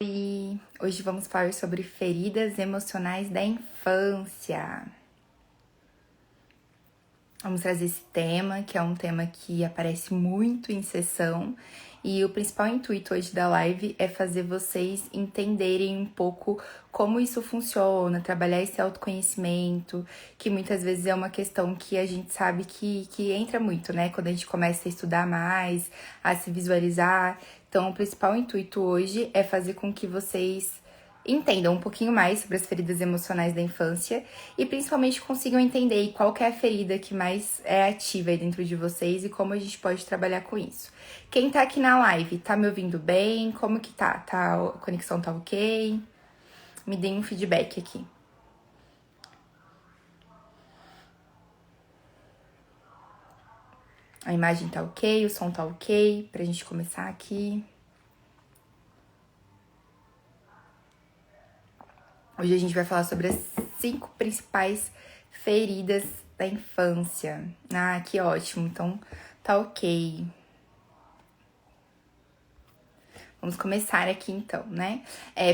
E hoje vamos falar sobre feridas emocionais da infância. Vamos trazer esse tema, que é um tema que aparece muito em sessão. E o principal intuito hoje da live é fazer vocês entenderem um pouco como isso funciona, trabalhar esse autoconhecimento, que muitas vezes é uma questão que a gente sabe que entra muito, né? Quando a gente começa a estudar mais, a se visualizar. Então, o principal intuito hoje é fazer com que vocês entendam um pouquinho mais sobre as feridas emocionais da infância e principalmente consigam entender qual que é a ferida que mais é ativa aí dentro de vocês e como a gente pode trabalhar com isso. Quem tá aqui na live, tá me ouvindo bem? Como que tá? A conexão tá ok? Me deem um feedback aqui. A imagem tá ok, o som tá ok, pra gente começar aqui. Hoje a gente vai falar sobre as 5 principais feridas da infância. Ah, que ótimo, então tá ok. Vamos começar aqui então, né?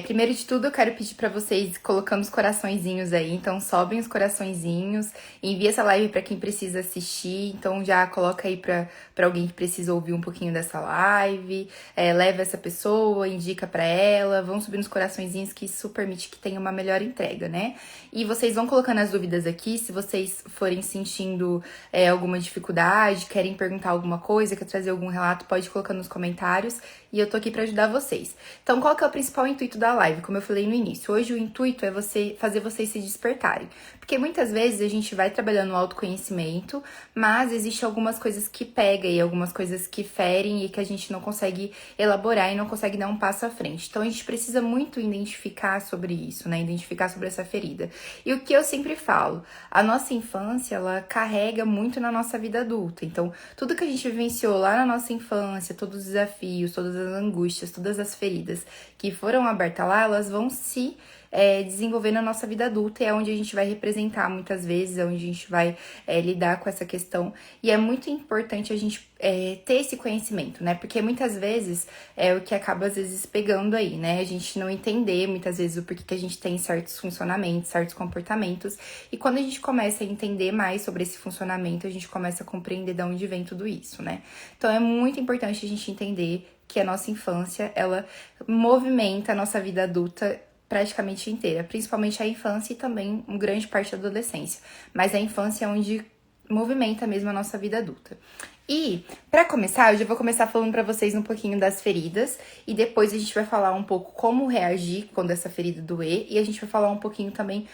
Primeiro de tudo, eu quero pedir pra vocês colocando os coraçõezinhos aí. Então, sobem os coraçõezinhos, envia essa live pra quem precisa assistir. Então, já coloca aí pra alguém que precisa ouvir um pouquinho dessa live. Leva essa pessoa, indica pra ela. Vão subindo os coraçõezinhos, que isso permite que tenha uma melhor entrega, né? E vocês vão colocando as dúvidas aqui. Se vocês forem sentindo alguma dificuldade, querem perguntar alguma coisa, quer trazer algum relato, pode colocar nos comentários. E eu tô aqui pra ajudar vocês. Então, qual que é o principal intuito da live? Como eu falei no início, hoje o intuito é fazer vocês se despertarem. Porque muitas vezes a gente vai trabalhando o autoconhecimento, mas existe algumas coisas que pegam e algumas coisas que ferem e que a gente não consegue elaborar e não consegue dar um passo à frente. Então, a gente precisa muito identificar sobre isso, né? Identificar sobre essa ferida. E o que eu sempre falo, a nossa infância, ela carrega muito na nossa vida adulta. Então, tudo que a gente vivenciou lá na nossa infância, todos os desafios, todas as angústias, todas as feridas que foram abertas lá, elas vão se desenvolver na nossa vida adulta e é onde a gente vai representar muitas vezes, é onde a gente vai lidar com essa questão. E é muito importante a gente ter esse conhecimento, né? Porque muitas vezes é o que acaba às vezes pegando aí, né? A gente não entender muitas vezes o porquê que a gente tem certos funcionamentos, certos comportamentos. E quando a gente começa a entender mais sobre esse funcionamento, a gente começa a compreender de onde vem tudo isso, né? Então é muito importante a gente entender que a nossa infância, ela movimenta a nossa vida adulta praticamente inteira, principalmente a infância e também uma grande parte da adolescência. Mas a infância é onde movimenta mesmo a nossa vida adulta. E, pra começar, eu já vou começar falando pra vocês um pouquinho das feridas e depois a gente vai falar um pouco como reagir quando essa ferida doer e a gente vai falar um pouquinho também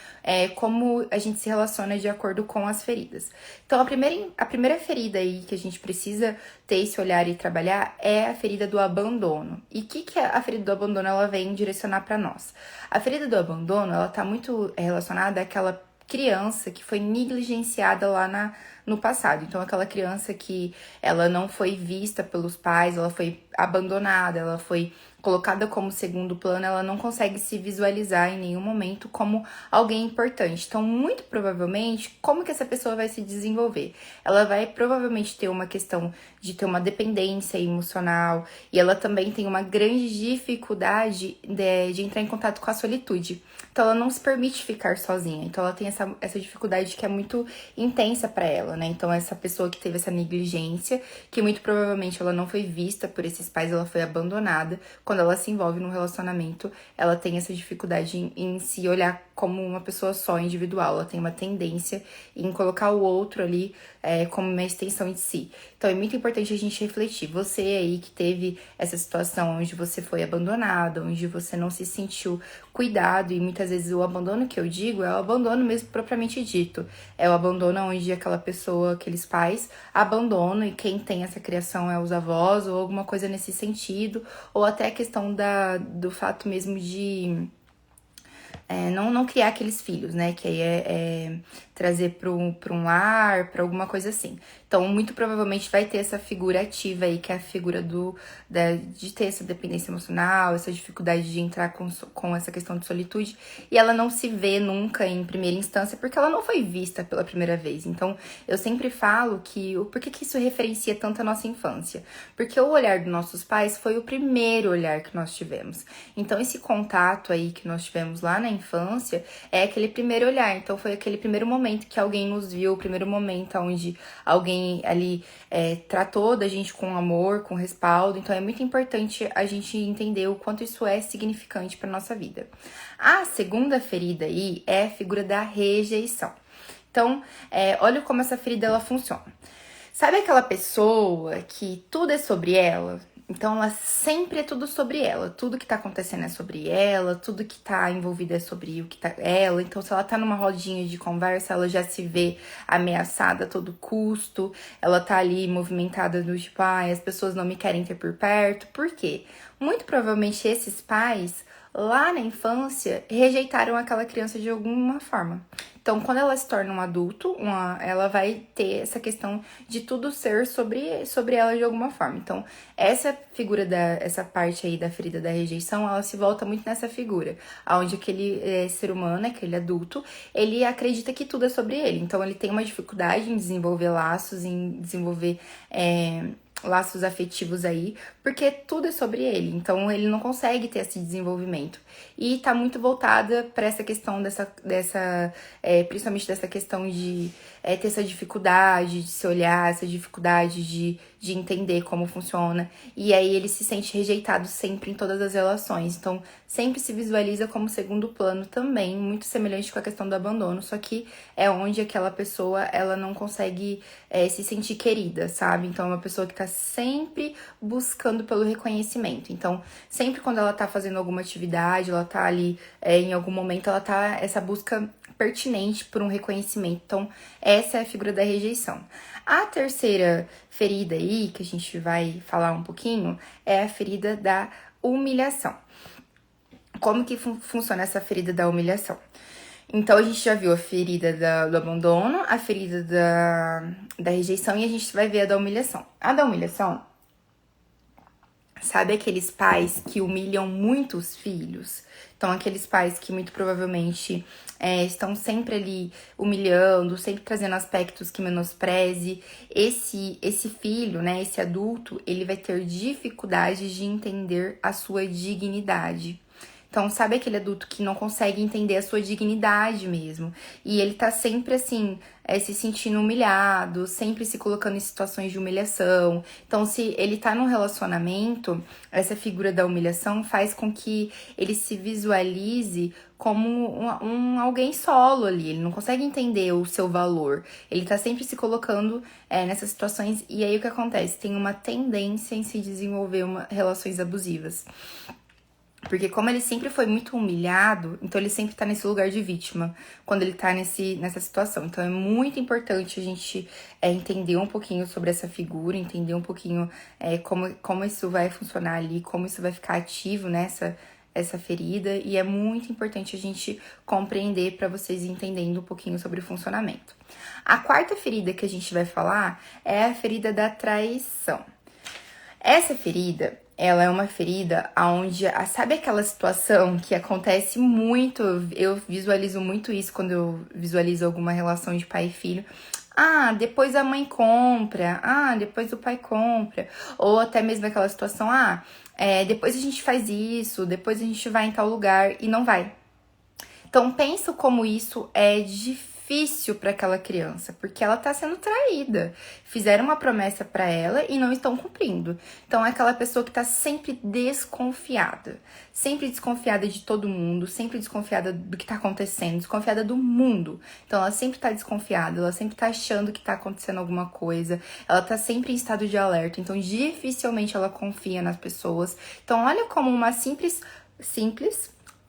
como a gente se relaciona de acordo com as feridas. Então, a primeira ferida aí que a gente precisa ter esse olhar e trabalhar é a ferida do abandono. E o que a ferida do abandono ela vem direcionar pra nós? A ferida do abandono, ela tá muito relacionada àquela criança que foi negligenciada lá no passado. Então, aquela criança que ela não foi vista pelos pais, ela foi abandonada, ela foi colocada como segundo plano, ela não consegue se visualizar em nenhum momento como alguém importante. Então, muito provavelmente, como que essa pessoa vai se desenvolver? Ela vai provavelmente ter uma questão de ter uma dependência emocional e ela também tem uma grande dificuldade de entrar em contato com a solitude. Então, ela não se permite ficar sozinha. Então, ela tem essa dificuldade que é muito intensa para ela, né? Então, essa pessoa que teve essa negligência, que muito provavelmente ela não foi vista por esses pais, ela foi abandonada. Quando ela se envolve num relacionamento, ela tem essa dificuldade em se olhar como uma pessoa só, individual. Ela tem uma tendência em colocar o outro ali como uma extensão de si. Então, é muito importante a gente refletir. Você aí que teve essa situação onde você foi abandonada, onde você não se sentiu cuidado, e muitas vezes o abandono que eu digo é o abandono mesmo propriamente dito. É o abandono onde aquela pessoa, aqueles pais, abandonam e quem tem essa criação é os avós ou alguma coisa nesse sentido, ou até a questão do fato mesmo de não criar aqueles filhos, né? Que aí trazer para um lar, para alguma coisa assim. Então, muito provavelmente vai ter essa figura ativa aí, que é a figura de ter essa dependência emocional, essa dificuldade de entrar com essa questão de solitude, e ela não se vê nunca em primeira instância, porque ela não foi vista pela primeira vez. Então, eu sempre falo que por que isso referencia tanto a nossa infância? Porque o olhar dos nossos pais foi o primeiro olhar que nós tivemos. Então, esse contato aí que nós tivemos lá na infância é aquele primeiro olhar. Então, foi aquele primeiro momento que alguém nos viu, o primeiro momento onde alguém ali tratou da gente com amor, com respaldo. Então, é muito importante a gente entender o quanto isso é significante para nossa vida. A segunda ferida aí é a figura da rejeição. Então, olha como essa ferida ela funciona. Sabe aquela pessoa que tudo é sobre ela? Então, ela sempre é tudo sobre ela. Tudo que tá acontecendo é sobre ela, tudo que tá envolvido é sobre o que tá ela. Então, se ela tá numa rodinha de conversa, ela já se vê ameaçada a todo custo. Ela tá ali movimentada no tipo, as pessoas não me querem ter por perto. Por quê? Muito provavelmente esses pais, lá na infância, rejeitaram aquela criança de alguma forma. Então, quando ela se torna um adulto, ela vai ter essa questão de tudo ser sobre ela de alguma forma. Então, essa figura essa parte aí da ferida da rejeição, ela se volta muito nessa figura, onde aquele ser humano, aquele adulto, ele acredita que tudo é sobre ele. Então, ele tem uma dificuldade em desenvolver laços, em desenvolver laços afetivos aí, porque tudo é sobre ele, então ele não consegue ter esse desenvolvimento. E tá muito voltada para essa questão principalmente dessa questão de ter essa dificuldade de se olhar, essa dificuldade de entender como funciona. E aí ele se sente rejeitado sempre em todas as relações. Então, sempre se visualiza como segundo plano também, muito semelhante com a questão do abandono, só que é onde aquela pessoa, ela não consegue se sentir querida, sabe? Então, é uma pessoa que tá sempre buscando pelo reconhecimento. Então, sempre quando ela tá fazendo alguma atividade, ela tá ali, em algum momento, ela tá essa busca pertinente por um reconhecimento. Então, essa é a figura da rejeição. A terceira ferida aí, que a gente vai falar um pouquinho, é a ferida da humilhação. Como que funciona essa ferida da humilhação? Então, a gente já viu a ferida do abandono, a ferida da rejeição e a gente vai ver a da humilhação. A da humilhação, sabe aqueles pais que humilham muito os filhos? Então, aqueles pais que muito provavelmente estão sempre ali humilhando, sempre trazendo aspectos que menospreze. Esse filho, né, esse adulto, ele vai ter dificuldade de entender a sua dignidade. Então, sabe aquele adulto que não consegue entender a sua dignidade mesmo? E ele tá sempre, assim, se sentindo humilhado, sempre se colocando em situações de humilhação. Então, se ele tá num relacionamento, essa figura da humilhação faz com que ele se visualize como alguém solo ali. Ele não consegue entender o seu valor. Ele tá sempre se colocando nessas situações. E aí, o que acontece? Tem uma tendência em se desenvolver relações abusivas. Porque como ele sempre foi muito humilhado, então ele sempre tá nesse lugar de vítima, quando ele tá nessa situação. Então é muito importante a gente entender um pouquinho sobre essa figura, entender um pouquinho como isso vai funcionar ali, como isso vai ficar ativo nessa ferida. E é muito importante a gente compreender para vocês entenderem um pouquinho sobre o funcionamento. A quarta ferida que a gente vai falar é a ferida da traição. Essa ferida, ela é uma ferida onde, sabe aquela situação que acontece muito, eu visualizo muito isso quando eu visualizo alguma relação de pai e filho. Depois a mãe compra, depois o pai compra. Ou até mesmo aquela situação, depois a gente faz isso, depois a gente vai em tal lugar e não vai. Então, pensa como isso é difícil para aquela criança, porque ela tá sendo traída. Fizeram uma promessa para ela e não estão cumprindo. Então, é aquela pessoa que tá sempre desconfiada de todo mundo, sempre desconfiada do que tá acontecendo, desconfiada do mundo. Então, ela sempre tá desconfiada, ela sempre tá achando que tá acontecendo alguma coisa, ela tá sempre em estado de alerta. Então, dificilmente ela confia nas pessoas. Então, olha como uma simples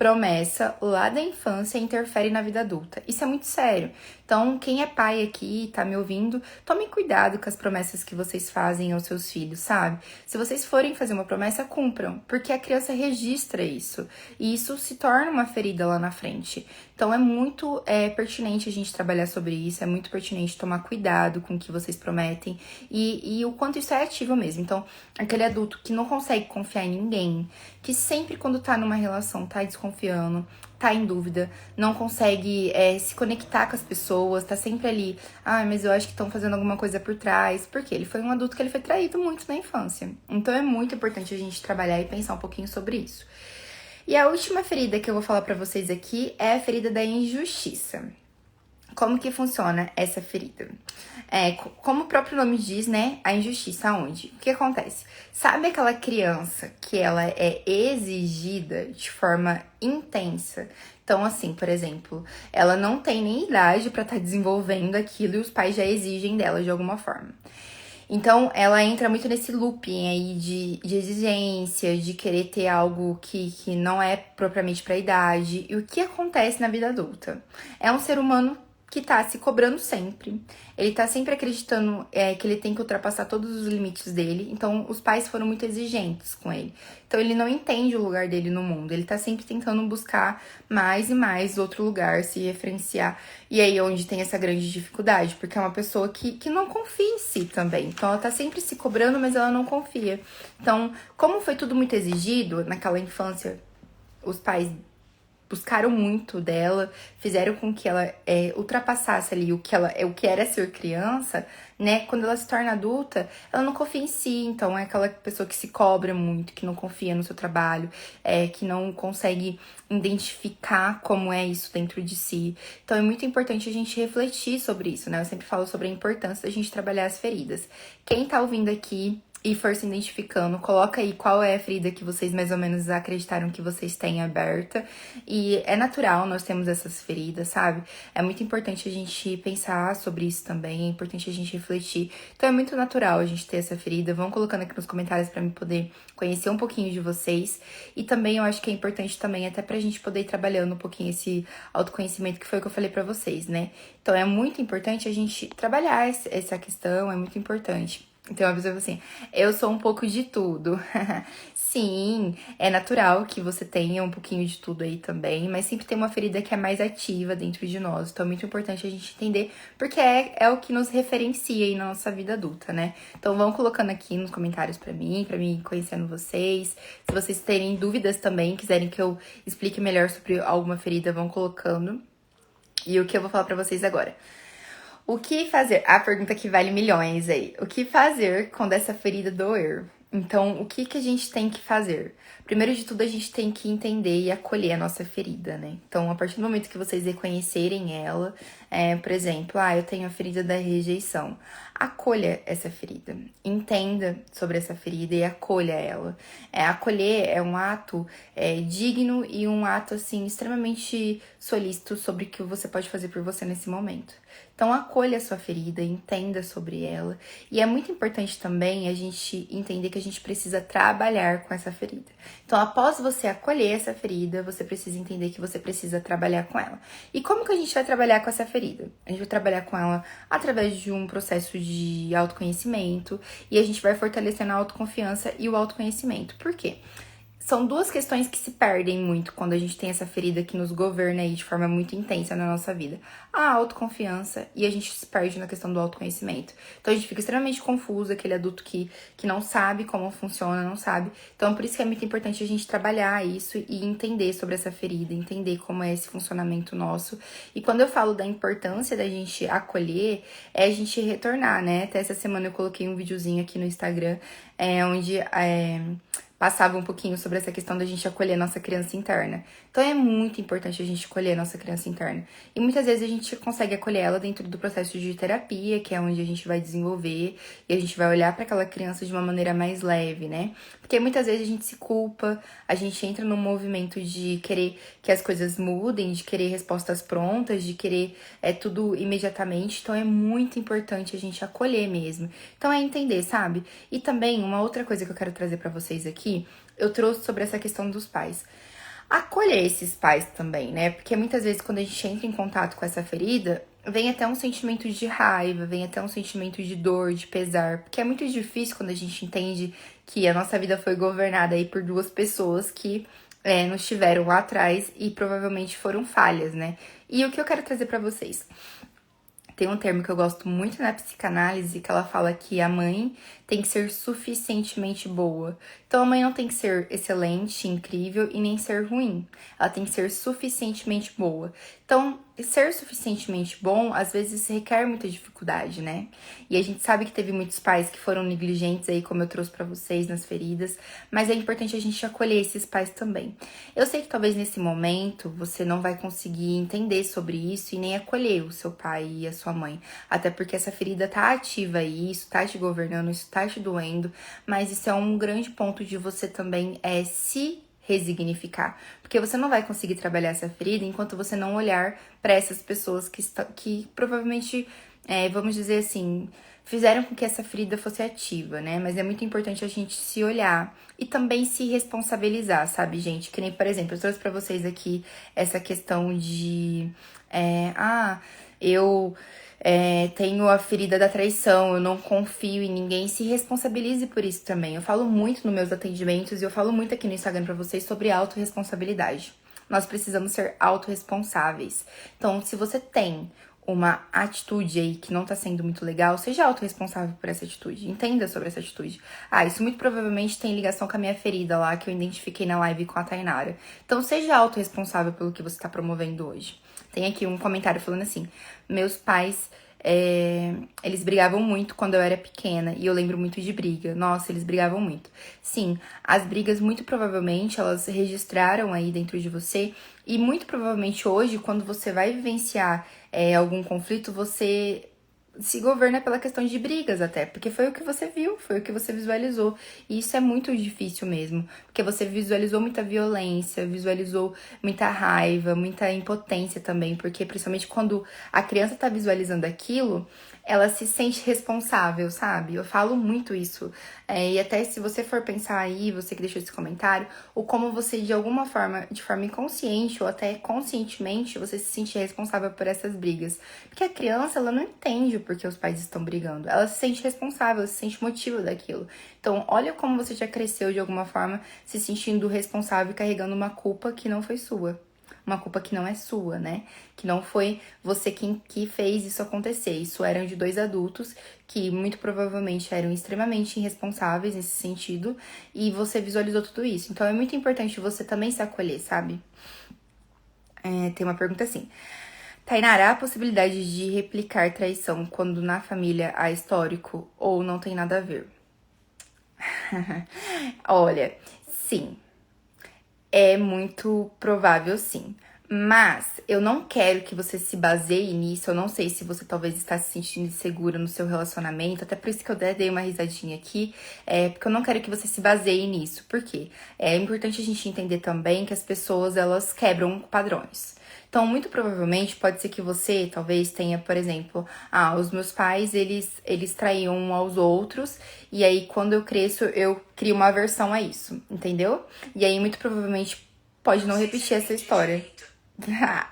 promessa lá da infância interfere na vida adulta. Isso é muito sério. Então, quem é pai aqui, tá me ouvindo, tome cuidado com as promessas que vocês fazem aos seus filhos, sabe? Se vocês forem fazer uma promessa, cumpram, porque a criança registra isso. E isso se torna uma ferida lá na frente. Então, é muito pertinente a gente trabalhar sobre isso, é muito pertinente tomar cuidado com o que vocês prometem e o quanto isso é ativo mesmo. Então, aquele adulto que não consegue confiar em ninguém, que sempre quando tá numa relação tá desconfiando, tá em dúvida, não consegue se conectar com as pessoas, tá sempre ali, mas eu acho que estão fazendo alguma coisa por trás, porque ele foi um adulto que ele foi traído muito na infância. Então é muito importante a gente trabalhar e pensar um pouquinho sobre isso. E a última ferida que eu vou falar pra vocês aqui é a ferida da injustiça. Como que funciona essa ferida? Como o próprio nome diz, né? A injustiça aonde? O que acontece? Sabe aquela criança que ela é exigida de forma intensa? Então, assim, por exemplo, ela não tem nem idade pra estar desenvolvendo aquilo e os pais já exigem dela de alguma forma. Então, ela entra muito nesse looping aí de exigência, de querer ter algo que não é propriamente pra idade. E o que acontece na vida adulta? É um ser humano que tá se cobrando sempre. Ele tá sempre acreditando que ele tem que ultrapassar todos os limites dele. Então, os pais foram muito exigentes com ele. Então, ele não entende o lugar dele no mundo. Ele tá sempre tentando buscar mais e mais outro lugar, se referenciar. E aí, onde tem essa grande dificuldade. Porque é uma pessoa que não confia em si também. Então, ela tá sempre se cobrando, mas ela não confia. Então, como foi tudo muito exigido naquela infância, os pais buscaram muito dela, fizeram com que ela ultrapassasse ali o que era ser criança, né? Quando ela se torna adulta, ela não confia em si, então é aquela pessoa que se cobra muito, que não confia no seu trabalho, que não consegue identificar como é isso dentro de si. Então é muito importante a gente refletir sobre isso, né? Eu sempre falo sobre a importância da gente trabalhar as feridas. Quem tá ouvindo aqui e for se identificando, coloca aí qual é a ferida que vocês mais ou menos acreditaram que vocês têm aberta. E é natural, nós temos essas feridas, sabe? É muito importante a gente pensar sobre isso também, é importante a gente refletir. Então é muito natural a gente ter essa ferida. Vão colocando aqui nos comentários pra mim poder conhecer um pouquinho de vocês. E também eu acho que é importante também até pra gente poder ir trabalhando um pouquinho esse autoconhecimento que foi o que eu falei pra vocês, né? Então é muito importante a gente trabalhar essa questão, é muito importante. Então, a pessoa fala assim, eu sou um pouco de tudo. Sim, é natural que você tenha um pouquinho de tudo aí também, mas sempre tem uma ferida que é mais ativa dentro de nós. Então, é muito importante a gente entender, porque é o que nos referencia aí na nossa vida adulta, né? Então, vão colocando aqui nos comentários pra mim conhecendo vocês. Se vocês terem dúvidas também, quiserem que eu explique melhor sobre alguma ferida, vão colocando. E o que eu vou falar pra vocês agora? O que fazer? A pergunta que vale milhões aí. O que fazer quando essa ferida doer? Então, o que a gente tem que fazer? Primeiro de tudo, a gente tem que entender e acolher a nossa ferida, né? Então, a partir do momento que vocês reconhecerem ela, por exemplo, eu tenho a ferida da rejeição. Acolha essa ferida. Entenda sobre essa ferida e acolha ela. Acolher é um ato digno e um ato, assim, extremamente solícito sobre o que você pode fazer por você nesse momento. Então, acolha a sua ferida, entenda sobre ela. E é muito importante também a gente entender que a gente precisa trabalhar com essa ferida. Então, após você acolher essa ferida, você precisa entender que você precisa trabalhar com ela. E como que a gente vai trabalhar com essa ferida? A gente vai trabalhar com ela através de um processo de autoconhecimento e a gente vai fortalecendo a autoconfiança e o autoconhecimento. Por quê? São duas questões que se perdem muito quando a gente tem essa ferida que nos governa aí de forma muito intensa na nossa vida. A autoconfiança e a gente se perde na questão do autoconhecimento. Então a gente fica extremamente confuso, aquele adulto que não sabe como funciona, não sabe. Então por isso que é muito importante a gente trabalhar isso e entender sobre essa ferida, entender como é esse funcionamento nosso. E quando eu falo da importância da gente acolher, é a gente retornar, né? Até essa semana eu coloquei um videozinho aqui no Instagram, onde passava um pouquinho sobre essa questão da gente acolher a nossa criança interna. Então é muito importante a gente acolher a nossa criança interna. E muitas vezes a gente consegue acolher ela dentro do processo de terapia, que é onde a gente vai desenvolver e a gente vai olhar para aquela criança de uma maneira mais leve, né? Porque muitas vezes a gente se culpa, a gente entra num movimento de querer que as coisas mudem, de querer respostas prontas, de querer tudo imediatamente. Então é muito importante a gente acolher mesmo. Então é entender, sabe? E também uma outra coisa que eu quero trazer para vocês aqui, eu trouxe sobre essa questão dos pais. acolher esses pais também, né? Porque muitas vezes quando a gente entra em contato com essa ferida, vem até um sentimento de raiva, vem até um sentimento de dor, de pesar, porque é muito difícil quando a gente entende que a nossa vida foi governada aí por duas pessoas que nos tiveram lá atrás e provavelmente foram falhas, né? E o que eu quero trazer pra vocês? Tem um termo que eu gosto muito na psicanálise, que ela fala que a mãe tem que ser suficientemente boa. Então, a mãe não tem que ser excelente, incrível e nem ser ruim. Ela tem que ser suficientemente boa. Então, ser suficientemente bom, às vezes, requer muita dificuldade, né? E a gente sabe que teve muitos pais que foram negligentes aí, como eu trouxe pra vocês nas feridas, mas é importante a gente acolher esses pais também. Eu sei que talvez nesse momento você não vai conseguir entender sobre isso e nem acolher o seu pai e a sua mãe, até porque essa ferida tá ativa aí, isso tá te governando, isso tá te doendo, mas isso é um grande ponto de você também se resignificar, porque você não vai conseguir trabalhar essa ferida enquanto você não olhar para essas pessoas que provavelmente, vamos dizer assim, fizeram com que essa ferida fosse ativa, né? Mas é muito importante a gente se olhar e também se responsabilizar, sabe, gente? Que nem, por exemplo, eu trouxe pra vocês aqui essa questão de eu tenho a ferida da traição, eu não confio em ninguém, se responsabilize por isso também. Eu falo muito nos meus atendimentos e eu falo muito aqui no Instagram pra vocês sobre autorresponsabilidade. Nós precisamos ser autorresponsáveis. Então, se você tem uma atitude aí que não tá sendo muito legal, seja autorresponsável por essa atitude. Entenda sobre essa atitude. Isso muito provavelmente tem ligação com a minha ferida lá, que eu identifiquei na live com a Tainara. Então, seja autorresponsável pelo que você tá promovendo hoje. Tem aqui um comentário falando assim: meus pais, eles brigavam muito quando eu era pequena e eu lembro muito de briga. Nossa, eles brigavam muito. Sim, as brigas muito provavelmente elas registraram aí dentro de você e muito provavelmente hoje, quando você vai vivenciar algum conflito, você se governa pela questão de brigas até, porque foi o que você viu, foi o que você visualizou. E isso é muito difícil mesmo, porque você visualizou muita violência, visualizou muita raiva, muita impotência também, porque principalmente quando a criança tá visualizando aquilo, ela se sente responsável, sabe? Eu falo muito isso. E até se você for pensar aí, você que deixou esse comentário, o como você de alguma forma, de forma inconsciente ou até conscientemente, você se sente responsável por essas brigas. Porque a criança, ela não entende o porquê os pais estão brigando. Ela se sente responsável, ela se sente motivo daquilo. Então, olha como você já cresceu de alguma forma, se sentindo responsável e carregando uma culpa que não foi sua. Uma culpa que não é sua, né? Que não foi você que fez isso acontecer. Isso eram de dois adultos que muito provavelmente eram extremamente irresponsáveis nesse sentido e você visualizou tudo isso. Então é muito importante você também se acolher, sabe? Tem uma pergunta assim: Tainara, há a possibilidade de replicar traição quando na família há histórico ou não tem nada a ver? Olha, sim. É muito provável, sim. Mas eu não quero que você se baseie nisso. Eu não sei se você talvez está se sentindo insegura no seu relacionamento. Até por isso que eu dei uma risadinha aqui. Porque eu não quero que você se baseie nisso. Por quê? É importante a gente entender também que as pessoas, elas quebram padrões. Então, muito provavelmente, pode ser que você talvez tenha, por exemplo, os meus pais, eles traíam um aos outros, e aí quando eu cresço, eu crio uma aversão a isso, entendeu? E aí, muito provavelmente, pode não repetir essa história.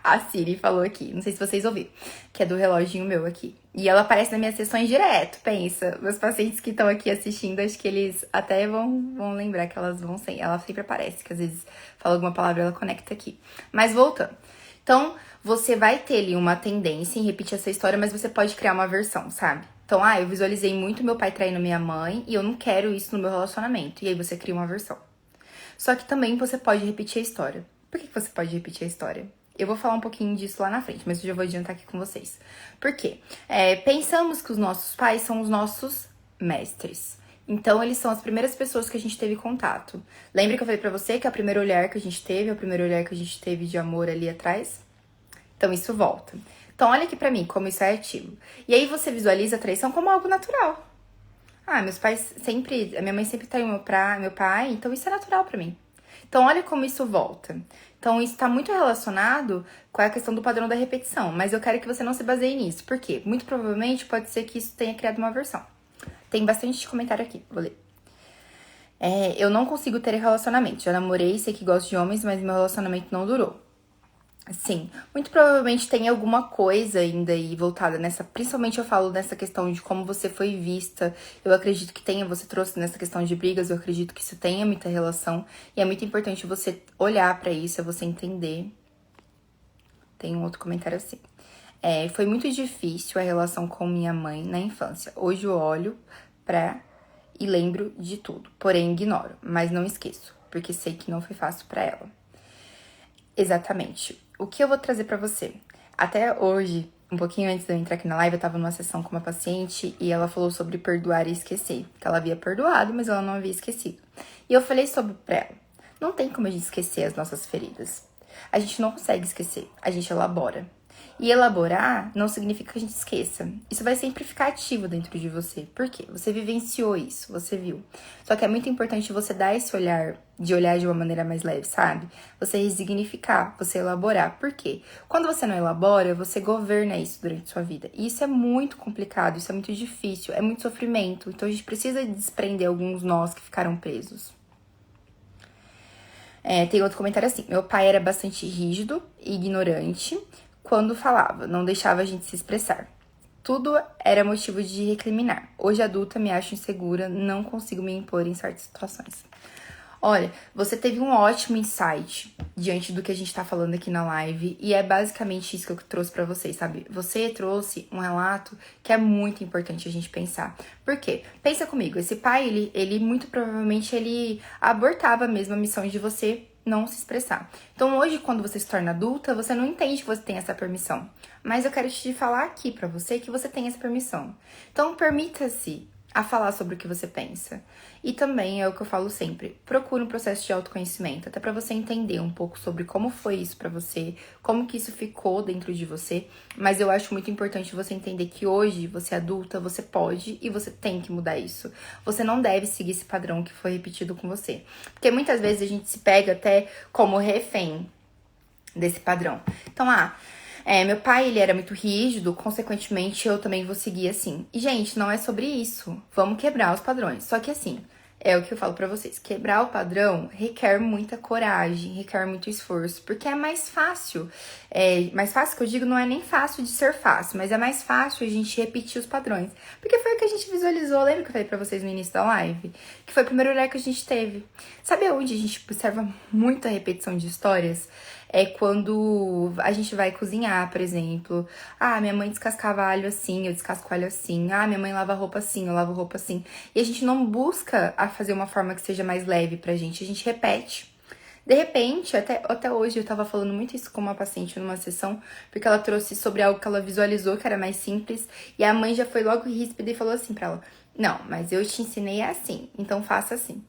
A Siri falou aqui, não sei se vocês ouviram, que é do reloginho meu aqui. E ela aparece nas minhas sessões direto, pensa. Meus pacientes que estão aqui assistindo, acho que eles até vão lembrar que elas vão sem. Ela sempre aparece, que às vezes fala alguma palavra, ela conecta aqui. Mas voltando. Então, você vai ter ali uma tendência em repetir essa história, mas você pode criar uma versão, sabe? Então, eu visualizei muito meu pai traindo minha mãe e eu não quero isso no meu relacionamento. E aí você cria uma versão. Só que também você pode repetir a história. Por que você pode repetir a história? Eu vou falar um pouquinho disso lá na frente, mas eu já vou adiantar aqui com vocês. Por quê? Pensamos que os nossos pais são os nossos mestres. Então, eles são as primeiras pessoas que a gente teve contato. Lembra que eu falei pra você que a primeira olhar que a gente teve, a primeira olhar que a gente teve de amor ali atrás? Então, isso volta. Então, olha aqui pra mim como isso é ativo. E aí, você visualiza a traição como algo natural. Meus pais sempre... A minha mãe sempre traiu meu pai, então isso é natural pra mim. Então, olha como isso volta. Então, isso tá muito relacionado com a questão do padrão da repetição. Mas eu quero que você não se baseie nisso. Por quê? Muito provavelmente pode ser que isso tenha criado uma versão. Tem bastante comentário aqui, vou ler. Eu não consigo ter relacionamento. Já namorei, sei que gosto de homens, mas meu relacionamento não durou. Sim, muito provavelmente tem alguma coisa ainda aí voltada nessa. Principalmente eu falo nessa questão de como você foi vista. Eu acredito que tenha, você trouxe nessa questão de brigas, eu acredito que isso tenha muita relação. E é muito importante você olhar pra isso, é você entender. Tem um outro comentário assim. Foi muito difícil a relação com minha mãe na infância. Hoje eu olho pra e lembro de tudo. Porém, ignoro, mas não esqueço, porque sei que não foi fácil pra ela. Exatamente. O que eu vou trazer pra você? Até hoje, um pouquinho antes de eu entrar aqui na live, eu tava numa sessão com uma paciente e ela falou sobre perdoar e esquecer. Que ela havia perdoado, mas ela não havia esquecido. E eu falei sobre pra ela. Não tem como a gente esquecer as nossas feridas. A gente não consegue esquecer, a gente elabora. E elaborar não significa que a gente esqueça. Isso vai sempre ficar ativo dentro de você. Por quê? Você vivenciou isso, você viu. Só que é muito importante você dar esse olhar de uma maneira mais leve, sabe? Você resignificar, você elaborar. Por quê? Quando você não elabora, você governa isso durante a sua vida. E isso é muito complicado, isso é muito difícil, é muito sofrimento. Então a gente precisa desprender alguns nós que ficaram presos. Tem outro comentário assim. Meu pai era bastante rígido e ignorante quando falava, não deixava a gente se expressar. Tudo era motivo de recriminar. Hoje adulta me acho insegura, não consigo me impor em certas situações. Olha, você teve um ótimo insight diante do que a gente tá falando aqui na live e é basicamente isso que eu trouxe pra vocês, sabe? Você trouxe um relato que é muito importante a gente pensar. Por quê? Pensa comigo, esse pai, ele muito provavelmente ele abortava mesmo a missão de você não se expressar. Então hoje, quando você se torna adulta, você não entende que você tem essa permissão. Mas eu quero te falar aqui pra você que você tem essa permissão. Então permita-se a falar sobre o que você pensa. E também é o que eu falo sempre, procure um processo de autoconhecimento, até pra você entender um pouco sobre como foi isso pra você, como que isso ficou dentro de você, mas eu acho muito importante você entender que hoje, você é adulta, você pode e você tem que mudar isso. Você não deve seguir esse padrão que foi repetido com você. Porque muitas vezes a gente se pega até como refém desse padrão. Então, meu pai, ele era muito rígido, consequentemente, eu também vou seguir assim. E, gente, não é sobre isso. Vamos quebrar os padrões. Só que, assim, é o que eu falo pra vocês. Quebrar o padrão requer muita coragem, requer muito esforço, porque é mais fácil. Mais fácil que eu digo, não é nem fácil de ser fácil, mas é mais fácil a gente repetir os padrões. Porque foi o que a gente visualizou, lembra que eu falei pra vocês no início da live? Que foi o primeiro olhar que a gente teve. Sabe aonde a gente observa muita repetição de histórias? É quando a gente vai cozinhar, por exemplo. Minha mãe descascava alho assim, eu descasco alho assim. Minha mãe lava roupa assim, eu lavo roupa assim. E a gente não busca a fazer uma forma que seja mais leve pra gente, a gente repete. De repente, até hoje eu tava falando muito isso com uma paciente numa sessão, porque ela trouxe sobre algo que ela visualizou que era mais simples, e a mãe já foi logo ríspida e falou assim pra ela: Não, mas eu te ensinei assim, então faça assim.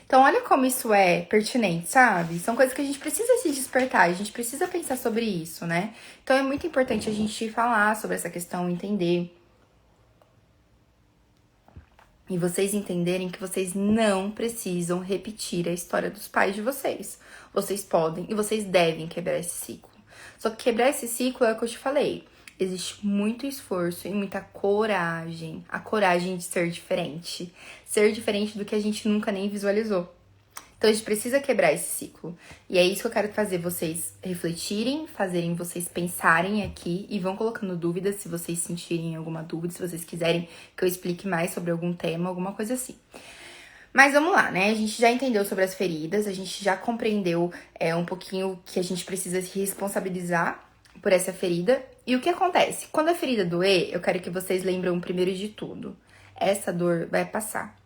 Então, olha como isso é pertinente, sabe? São coisas que a gente precisa se despertar, a gente precisa pensar sobre isso, né? Então, é muito importante a gente falar sobre essa questão, entender. E vocês entenderem que vocês não precisam repetir a história dos pais de vocês. Vocês podem e vocês devem quebrar esse ciclo. Só que quebrar esse ciclo é o que eu te falei. Existe muito esforço e muita coragem. A coragem de ser diferente. Ser diferente do que a gente nunca nem visualizou. Então a gente precisa quebrar esse ciclo. E é isso que eu quero fazer vocês refletirem, fazerem vocês pensarem aqui e vão colocando dúvidas se vocês sentirem alguma dúvida, se vocês quiserem que eu explique mais sobre algum tema, alguma coisa assim. Mas vamos lá, né? A gente já entendeu sobre as feridas, a gente já compreendeu um pouquinho que a gente precisa se responsabilizar por essa ferida. E o que acontece? Quando a ferida doer, eu quero que vocês lembrem primeiro de tudo. Essa dor vai passar.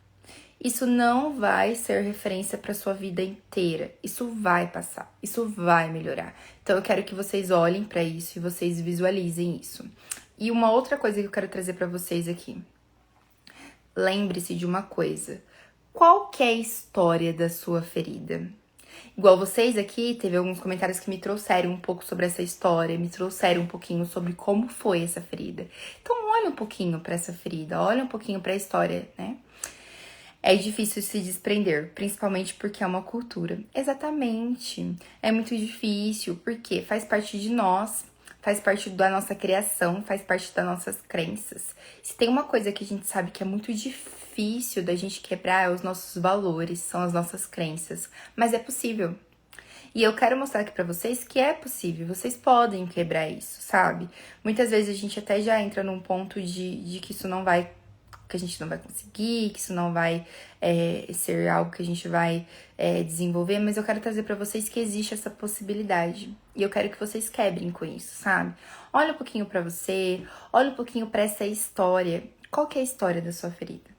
Isso não vai ser referência para sua vida inteira. Isso vai passar, isso vai melhorar. Então eu quero que vocês olhem para isso e vocês visualizem isso. E uma outra coisa que eu quero trazer para vocês aqui. Lembre-se de uma coisa. Qual que é a história da sua ferida? Igual vocês aqui, teve alguns comentários que me trouxeram um pouco sobre essa história, me trouxeram um pouquinho sobre como foi essa ferida. Então olha um pouquinho para essa ferida, olha um pouquinho para a história, né? É difícil se desprender, principalmente porque é uma cultura. Exatamente. É muito difícil, porque faz parte de nós, faz parte da nossa criação, faz parte das nossas crenças. Se tem uma coisa que a gente sabe que é muito difícil difícil da gente quebrar é os nossos valores, são as nossas crenças. Mas é possível. E eu quero mostrar aqui pra vocês que é possível, vocês podem quebrar isso, sabe? Muitas vezes a gente até já entra num ponto de que isso não vai, que a gente não vai conseguir, que isso não vai ser algo que a gente vai desenvolver, mas eu quero trazer pra vocês que existe essa possibilidade. E eu quero que vocês quebrem com isso, sabe? Olha um pouquinho pra você, olha um pouquinho pra essa história. Qual que é a história da sua ferida?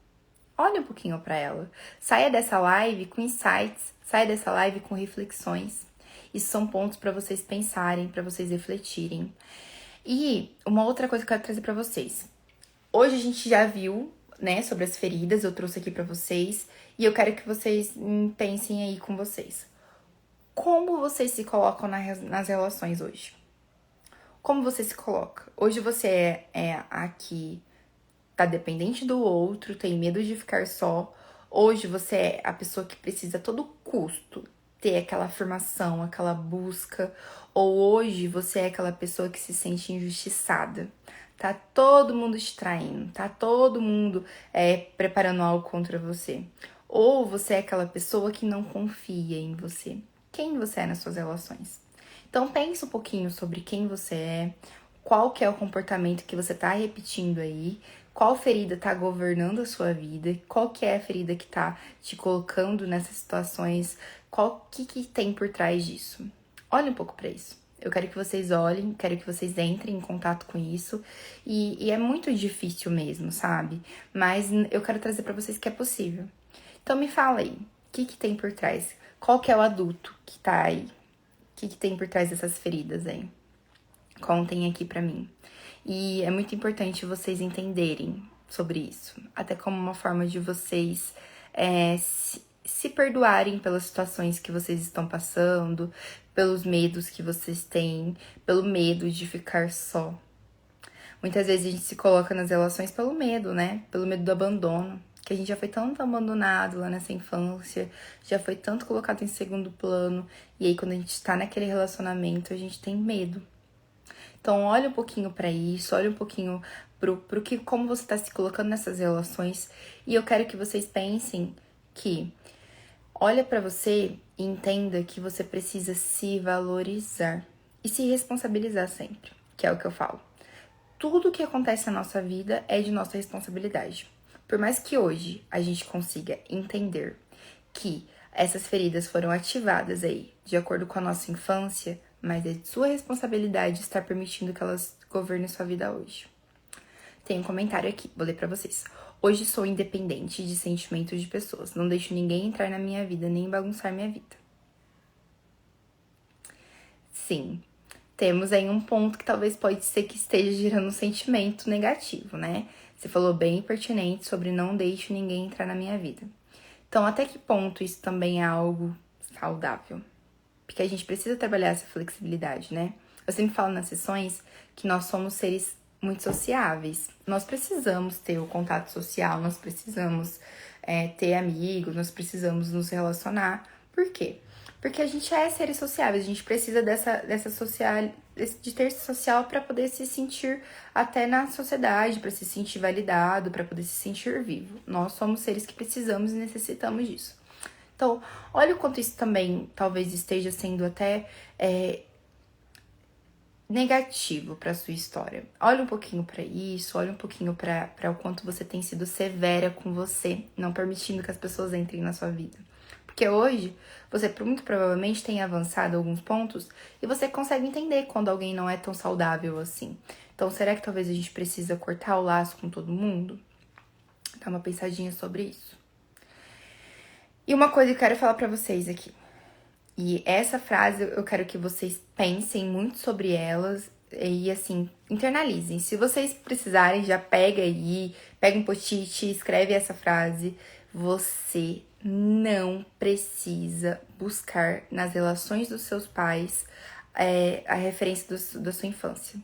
Olha um pouquinho pra ela. Saia dessa live com insights, saia dessa live com reflexões. Isso são pontos pra vocês pensarem, pra vocês refletirem. E uma outra coisa que eu quero trazer pra vocês. Hoje a gente já viu, né, sobre as feridas, eu trouxe aqui pra vocês, e eu quero que vocês pensem aí com vocês. Como vocês se colocam nas relações hoje? Como você se coloca? Hoje você é aqui tá dependente do outro, tem medo de ficar só. Hoje você é a pessoa que precisa a todo custo ter aquela afirmação, aquela busca. Ou hoje você é aquela pessoa que se sente injustiçada. Tá todo mundo distraindo, tá todo mundo preparando algo contra você. Ou você é aquela pessoa que não confia em você. Quem você é nas suas relações? Então pensa um pouquinho sobre quem você é, qual que é o comportamento que você tá repetindo aí, qual ferida tá governando a sua vida, qual que é a ferida que tá te colocando nessas situações, qual que tem por trás disso. Olha um pouco para isso. Eu quero que vocês olhem, quero que vocês entrem em contato com isso. E é muito difícil mesmo, sabe? Mas eu quero trazer para vocês que é possível. Então me fala aí, o que tem por trás? Qual que é o adulto que tá aí? O que tem por trás dessas feridas aí? Contem aqui pra mim. E é muito importante vocês entenderem sobre isso. Até como uma forma de vocês se perdoarem pelas situações que vocês estão passando, pelos medos que vocês têm, pelo medo de ficar só. Muitas vezes a gente se coloca nas relações pelo medo, né? Pelo medo do abandono. Que a gente já foi tanto abandonado lá nessa infância, já foi tanto colocado em segundo plano. E aí, quando a gente tá naquele relacionamento, a gente tem medo. Então, olha um pouquinho pra isso, olha um pouquinho pro que, como você tá se colocando nessas relações. E eu quero que vocês pensem que olha pra você e entenda que você precisa se valorizar e se responsabilizar sempre, que é o que eu falo. Tudo que acontece na nossa vida é de nossa responsabilidade. Por mais que hoje a gente consiga entender que essas feridas foram ativadas aí de acordo com a nossa infância, mas é de sua responsabilidade estar permitindo que elas governem sua vida hoje. Tem um comentário aqui, vou ler pra vocês. Hoje sou independente de sentimentos de pessoas. Não deixo ninguém entrar na minha vida, nem bagunçar minha vida. Sim, temos aí um ponto que talvez pode ser que esteja gerando um sentimento negativo, né? Você falou bem pertinente sobre não deixo ninguém entrar na minha vida. Então, até que ponto isso também é algo saudável? Porque a gente precisa trabalhar essa flexibilidade, né? Eu sempre falo nas sessões que nós somos seres muito sociáveis. Nós precisamos ter o contato social, nós precisamos ter amigos, nós precisamos nos relacionar. Por quê? Porque a gente é seres sociáveis, a gente precisa de ter social para poder se sentir até na sociedade, para se sentir validado, para poder se sentir vivo. Nós somos seres que precisamos e necessitamos disso. Então, olha o quanto isso também talvez esteja sendo até negativo para sua história. Olha um pouquinho para isso, olha um pouquinho para o quanto você tem sido severa com você, não permitindo que as pessoas entrem na sua vida. Porque hoje, você muito provavelmente tem avançado alguns pontos e você consegue entender quando alguém não é tão saudável assim. Então, será que talvez a gente precisa cortar o laço com todo mundo? Dá uma pensadinha sobre isso. E uma coisa que eu quero falar pra vocês aqui. E essa frase eu quero que vocês pensem muito sobre elas e assim, internalizem. Se vocês precisarem, já pega aí, pega um post-it, escreve essa frase. Você não precisa buscar nas relações dos seus pais a referência da sua infância.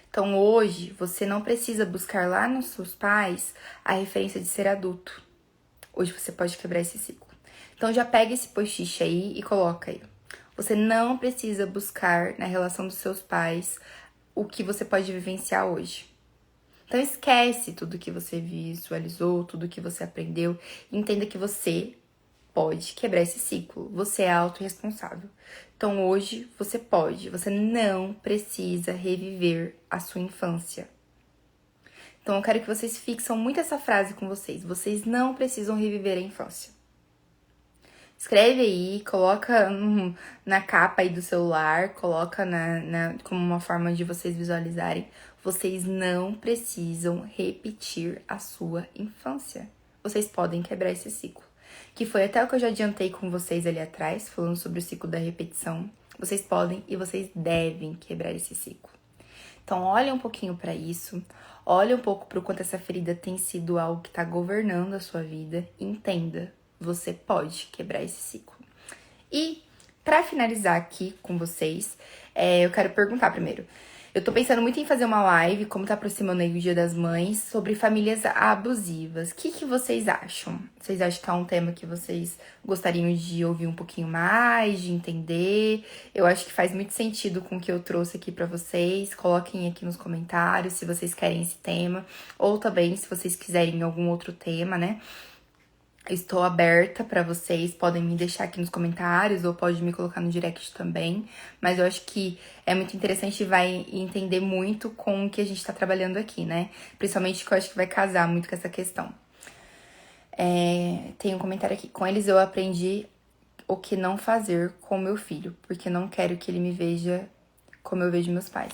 Então hoje você não precisa buscar lá nos seus pais a referência de ser adulto. Hoje você pode quebrar esse ciclo. Então já pega esse post-it aí e coloca aí. Você não precisa buscar na relação dos seus pais o que você pode vivenciar hoje. Então esquece tudo que você visualizou, tudo que você aprendeu. E entenda que você pode quebrar esse ciclo. Você é autorresponsável. Então hoje você pode, você não precisa reviver a sua infância. Então eu quero que vocês fixam muito essa frase com vocês. Vocês não precisam reviver a infância. Escreve aí, coloca na capa aí do celular, coloca como uma forma de vocês visualizarem. Vocês não precisam repetir a sua infância. Vocês podem quebrar esse ciclo. Que foi até o que eu já adiantei com vocês ali atrás, falando sobre o ciclo da repetição. Vocês podem e vocês devem quebrar esse ciclo. Então, olha um pouquinho para isso, olha um pouco para o quanto essa ferida tem sido algo que está governando a sua vida e entenda, você pode quebrar esse ciclo. E, para finalizar aqui com vocês, eu quero perguntar primeiro. Eu tô pensando muito em fazer uma live, como tá aproximando aí o Dia das Mães, sobre famílias abusivas. O que vocês acham? Vocês acham que é um tema que vocês gostariam de ouvir um pouquinho mais, de entender? Eu acho que faz muito sentido com o que eu trouxe aqui pra vocês. Coloquem aqui nos comentários se vocês querem esse tema, ou também se vocês quiserem algum outro tema, né? Estou aberta para vocês, podem me deixar aqui nos comentários ou pode me colocar no direct também. Mas eu acho que é muito interessante e vai entender muito com o que a gente tá trabalhando aqui, né? Principalmente que eu acho que vai casar muito com essa questão. Tem um comentário aqui. Com eles eu aprendi o que não fazer com meu filho, porque não quero que ele me veja como eu vejo meus pais.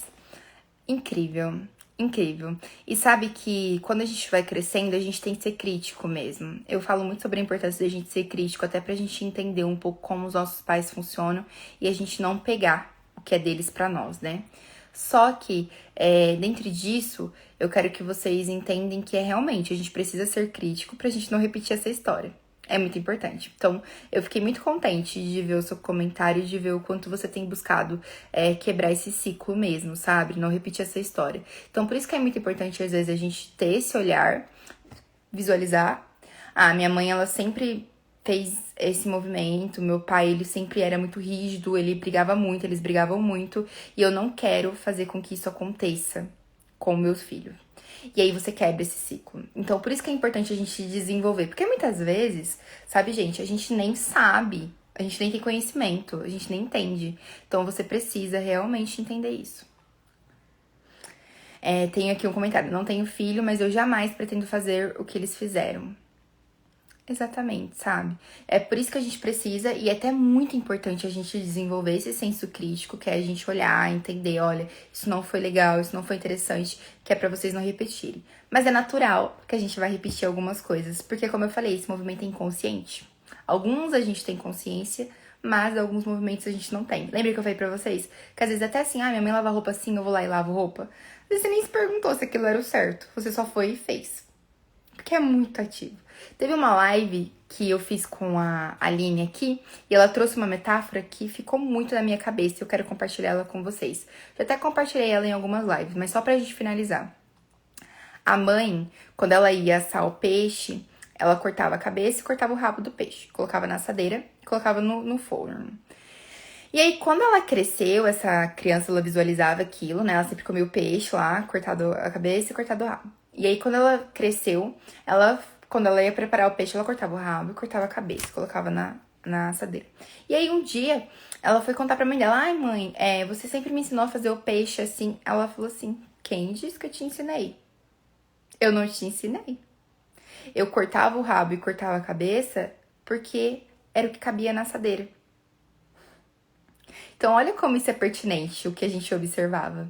Incrível, incrível. E sabe que quando a gente vai crescendo, a gente tem que ser crítico mesmo. Eu falo muito sobre a importância da gente ser crítico, até pra gente entender um pouco como os nossos pais funcionam e a gente não pegar o que é deles pra nós, né? Só que, dentro disso, eu quero que vocês entendam que realmente a gente precisa ser crítico pra gente não repetir essa história. É muito importante. Então, eu fiquei muito contente de ver o seu comentário, de ver o quanto você tem buscado quebrar esse ciclo mesmo, sabe? Não repetir essa história. Então, por isso que é muito importante, às vezes, a gente ter esse olhar, visualizar. Minha mãe, ela sempre fez esse movimento. Meu pai, ele sempre era muito rígido, ele brigava muito, eles brigavam muito. E eu não quero fazer com que isso aconteça com meus filhos. E aí você quebra esse ciclo. Então, por isso que é importante a gente desenvolver. Porque muitas vezes, sabe, gente, a gente nem sabe, a gente nem tem conhecimento, a gente nem entende. Então, você precisa realmente entender isso. Tenho aqui um comentário. Não tenho filho, mas eu jamais pretendo fazer o que eles fizeram. Exatamente, sabe? É por isso que a gente precisa, e é até muito importante a gente desenvolver esse senso crítico, que é a gente olhar, entender, olha, isso não foi legal, isso não foi interessante, que é pra vocês não repetirem. Mas é natural que a gente vai repetir algumas coisas, porque como eu falei, esse movimento é inconsciente. Alguns a gente tem consciência, mas alguns movimentos a gente não tem. Lembra que eu falei pra vocês? Que às vezes até assim, minha mãe lava roupa assim, eu vou lá e lavo roupa. Às vezes você nem se perguntou se aquilo era o certo, você só foi e fez. Porque é muito ativo. Teve uma live que eu fiz com a Aline aqui, e ela trouxe uma metáfora que ficou muito na minha cabeça e eu quero compartilhar ela com vocês. Já até compartilhei ela em algumas lives, mas só pra gente finalizar. A mãe, quando ela ia assar o peixe, ela cortava a cabeça e cortava o rabo do peixe. Colocava na assadeira e colocava no forno. E aí, quando ela cresceu, essa criança, ela visualizava aquilo, né? Ela sempre comia o peixe lá, cortado a cabeça e cortado o rabo. E aí, quando ela cresceu, quando ela ia preparar o peixe, ela cortava o rabo e cortava a cabeça, colocava na assadeira. E aí, um dia, ela foi contar pra mãe dela, ai, mãe, você sempre me ensinou a fazer o peixe assim. Ela falou assim, quem disse que eu te ensinei? Eu não te ensinei. Eu cortava o rabo e cortava a cabeça porque era o que cabia na assadeira. Então, olha como isso é pertinente, o que a gente observava.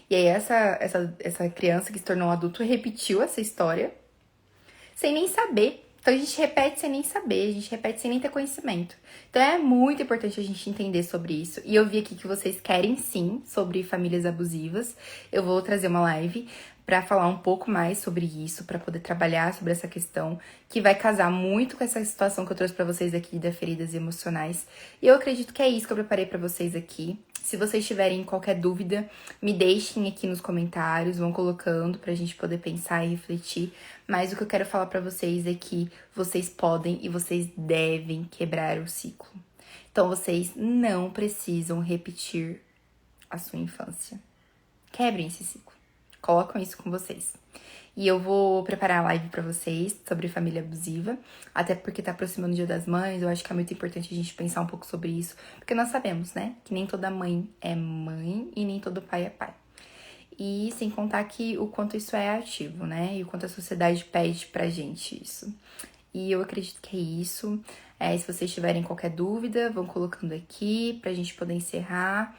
E aí, essa criança que se tornou um adulto repetiu essa história sem nem saber. Então, a gente repete sem nem saber, a gente repete sem nem ter conhecimento. Então, é muito importante a gente entender sobre isso. E eu vi aqui que vocês querem, sim, sobre famílias abusivas. Eu vou trazer uma live pra falar um pouco mais sobre isso, pra poder trabalhar sobre essa questão, que vai casar muito com essa situação que eu trouxe pra vocês aqui da feridas emocionais. E eu acredito que é isso que eu preparei pra vocês aqui. Se vocês tiverem qualquer dúvida, me deixem aqui nos comentários, vão colocando pra gente poder pensar e refletir. Mas o que eu quero falar pra vocês é que vocês podem e vocês devem quebrar o ciclo. Então, vocês não precisam repetir a sua infância. Quebrem esse ciclo. Colocam isso com vocês. E eu vou preparar a live pra vocês sobre família abusiva, até porque tá aproximando o Dia das Mães, eu acho que é muito importante a gente pensar um pouco sobre isso, porque nós sabemos, né, que nem toda mãe é mãe e nem todo pai é pai. E sem contar que o quanto isso é ativo, né, e o quanto a sociedade pede pra gente isso. E eu acredito que é isso. Se vocês tiverem qualquer dúvida, vão colocando aqui pra gente poder encerrar.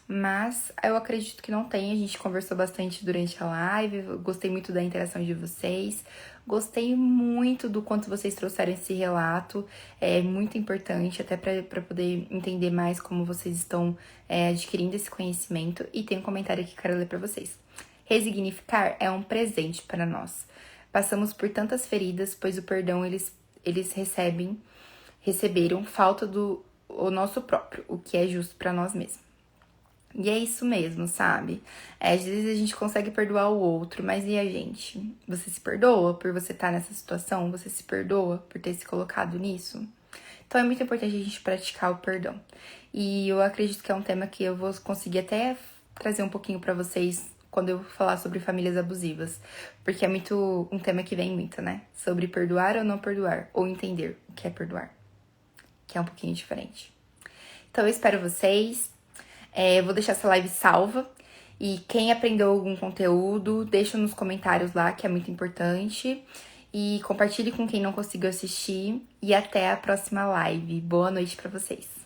Mas eu acredito que não tem. A gente conversou bastante durante a live. Eu gostei muito da interação de vocês. Gostei muito do quanto vocês trouxeram esse relato. É muito importante, até para poder entender mais como vocês estão adquirindo esse conhecimento. E tem um comentário aqui que eu quero ler para vocês. Resignificar é um presente para nós. Passamos por tantas feridas, pois o perdão eles receberam falta do o nosso próprio, o que é justo para nós mesmos. E é isso mesmo, sabe? Às vezes a gente consegue perdoar o outro, mas e a gente? Você se perdoa por você estar nessa situação? Você se perdoa por ter se colocado nisso? Então é muito importante a gente praticar o perdão. E eu acredito que é um tema que eu vou conseguir até trazer um pouquinho pra vocês quando eu falar sobre famílias abusivas. Porque é muito um tema que vem muito, né? Sobre perdoar ou não perdoar, ou entender o que é perdoar, que é um pouquinho diferente. Então eu espero vocês. Eu vou deixar essa live salva. E quem aprendeu algum conteúdo, deixa nos comentários lá, que é muito importante. E compartilhe com quem não conseguiu assistir. E até a próxima live. Boa noite pra vocês.